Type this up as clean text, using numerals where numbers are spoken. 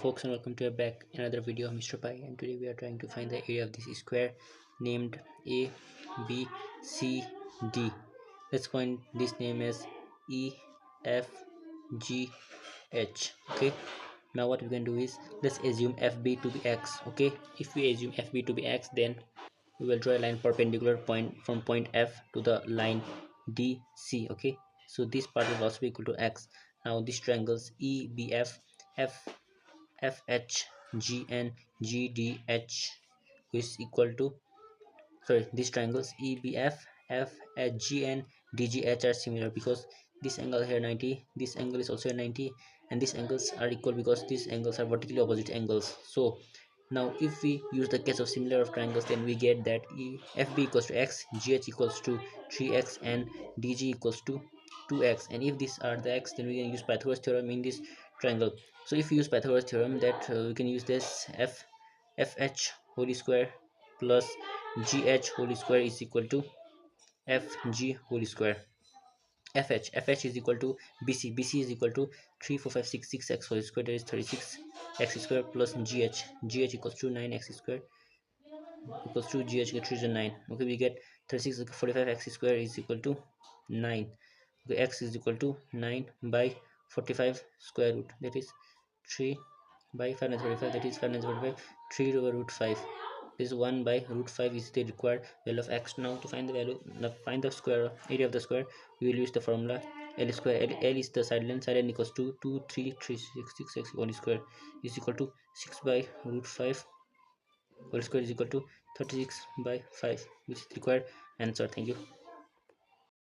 Folks, and welcome to a back another video of Mr. Pi, and today we are trying to find the area of this square named A B C D. Let's point this name as E F G H. Okay, now what we can do is let's assume FB to be X. Okay, if we assume FB to be X, then we will draw a line perpendicular point from point F to the line DC. Okay, so this part will also be equal to X. Now these triangles EBF F FHGN GDH is equal to, sorry, these triangles EBF FHG and DGH are similar because this angle here 90, this angle is also 90, and these angles are equal because these angles are vertically opposite angles. So now if we use the case of similar of triangles, then we get that FB equals to X, GH equals to 3X, and DG equals to 2X. And if these are the X, then we can use Pythagoras theorem in this triangle. So if we use Pythagoras theorem, that we can use this FH whole square plus GH whole square is equal to FG whole square. FH is equal to BC is equal to 3 4 5 6 6x whole square, that is 36x square, plus GH equals to 9x square equals to GH get 3 is 9. Okay, we get 36 45 x square is equal to 9. Okay, x is equal to 9 by 45 square root, that is 3 by 545, that is 545, 3 over root 5. This 1 by root 5 is the required value of x. Now to find the value, find the square area of the square, we will use the formula L square. L is the side length equals to 2 3 3 6 6 x whole square is equal to 6 by root 5 whole square is equal to 36 by 5, which is required answer. Thank you.